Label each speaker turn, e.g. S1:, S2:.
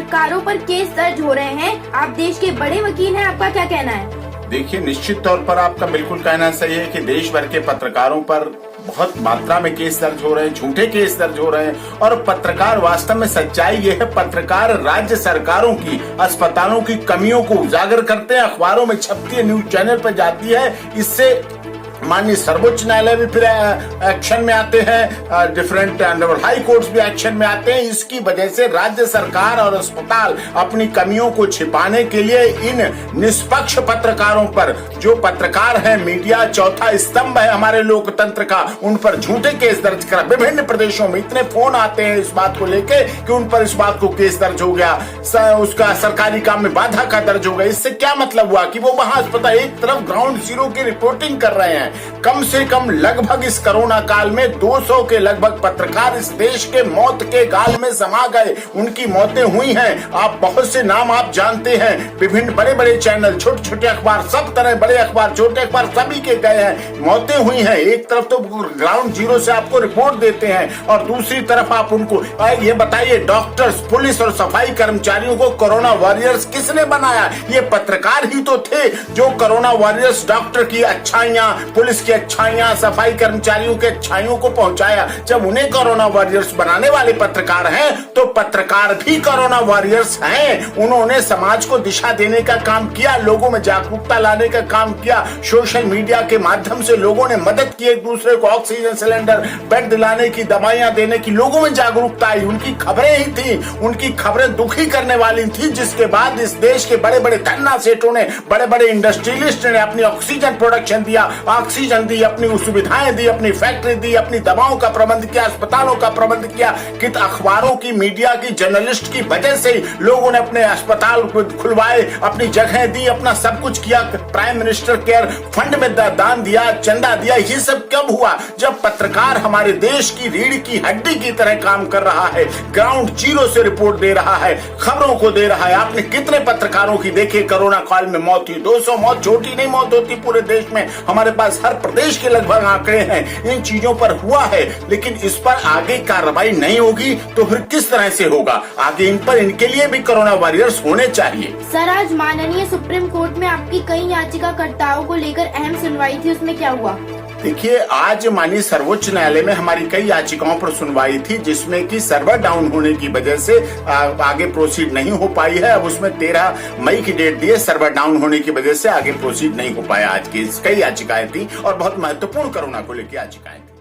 S1: पत्रकारों पर केस दर्ज हो रहे हैं। आप देश के बड़े वकील हैं, आपका क्या कहना है?
S2: देखिए, निश्चित तौर पर आपका बिल्कुल कहना सही है कि देश भर के पत्रकारों पर बहुत मात्रा में केस दर्ज हो रहे हैं, झूठे केस दर्ज हो रहे हैं। और पत्रकार, वास्तव में सच्चाई ये है, पत्रकार राज्य सरकारों की, अस्पतालों की कमियों को उजागर करते हैं, अखबारों में छपती है, न्यूज चैनल पर जाती है। इससे माननीय सर्वोच्च न्यायालय भी फिर एक्शन में आते हैं, डिफरेंट हाई कोर्ट्स भी एक्शन में आते हैं। इसकी वजह से राज्य सरकार और अस्पताल अपनी कमियों को छिपाने के लिए इन निष्पक्ष पत्रकारों पर, जो पत्रकार हैं, मीडिया चौथा स्तंभ है हमारे लोकतंत्र का, उन पर झूठे केस दर्ज करा। विभिन्न प्रदेशों में इतने फोन आते हैं इस बात को लेके कि उन पर इस बात को केस दर्ज हो गया, उसका सरकारी काम में बाधा का दर्ज हो गया। इससे क्या मतलब हुआ कि वो वहां अस्पताल एक तरफ ग्राउंड जीरो की रिपोर्टिंग कर रहे हैं। कम से कम लगभग इस कोरोना काल में 200 के लगभग पत्रकार इस देश के मौत के गाल में समा गए, उनकी मौतें हुई हैं। आप बहुत से नाम आप जानते हैं, विभिन्न बड़े बड़े चैनल, छोटे छोटे अखबार, सब तरह बड़े अखबार, छोटे अखबार, सभी के गए हैं, मौतें हुई हैं। एक तरफ तो ग्राउंड जीरो से आपको रिपोर्ट देते हैं और दूसरी तरफ आप उनको ये बताइए, डॉक्टर्स, पुलिस और सफाई कर्मचारियों को कोरोना वॉरियर्स किसने बनाया? ये पत्रकार ही तो थे जो कोरोना वॉरियर्स, डॉक्टर की अच्छाइयां, पुलिस की अच्छाइयां, सफाई कर्मचारियों के अच्छाइयों को पहुंचाया। जब उन्हें कोरोना वॉरियर्स बनाने वाले पत्रकार हैं, तो पत्रकार भी कोरोना वॉरियर्स हैं। उन्होंने समाज को दिशा देने का काम किया, लोगों में जागरूकता लाने का काम किया। सोशल मीडिया के माध्यम से लोगों ने मदद की, एक दूसरे को ऑक्सीजन सिलेंडर, बेड दिलाने की, दवाइयां देने की, लोगों में जागरूकता आई। उनकी खबरें ही थी, उनकी खबरें दुखी करने वाली थी, जिसके बाद इस देश के बड़े बड़े धन्ना सेठों ने, बड़े बड़े इंडस्ट्रियलिस्ट ने अपनी ऑक्सीजन प्रोडक्शन दिया, ऑक्सीजन दी, अपनी सुविधाएं दी, अपनी फैक्ट्री दी, अपनी दवाओं का प्रबंध किया, अस्पतालों का प्रबंध किया। कि अखबारों की, मीडिया की, जर्नलिस्ट की वजह से लोगों ने अपने अस्पताल खुलवाए, अपनी जगह दी, अपना सब कुछ किया। प्राइम मिनिस्टर केयर फंड में दान दिया, चंदा दिया। ये सब कब हुआ? जब पत्रकार हमारे देश की रीढ़ की हड्डी की तरह काम कर रहा है, ग्राउंड जीरो से रिपोर्ट दे रहा है, खबरों को दे रहा है। आपने कितने पत्रकारों की देखे कोरोना काल में मौत हुई? 200 मौत छोटी नहीं मौत होती पूरे देश में। हमारे पास हर प्रदेश के लगभग आंकड़े हैं। इन चीजों पर हुआ है, लेकिन इस पर आगे कार्रवाई नहीं होगी तो फिर किस तरह से होगा? आगे इन पर, इनके लिए भी कोरोना वॉरियर्स होने चाहिए।
S1: सर, आज माननीय सुप्रीम कोर्ट में आपकी कई याचिकाकर्ताओं को लेकर अहम सुनवाई थी, उसमें क्या हुआ?
S2: देखिए, आज माननीय सर्वोच्च न्यायालय में हमारी कई याचिकाओं पर सुनवाई थी, जिसमें कि सर्वर डाउन होने की वजह से आगे प्रोसीड नहीं हो पाई है। अब उसमें 13 मई की डेट दी है, सर्वर डाउन होने की वजह से आगे प्रोसीड नहीं हो पाया। आज की कई याचिकाएं थी और बहुत महत्वपूर्ण कोरोना को लेकर याचिकाएं थी।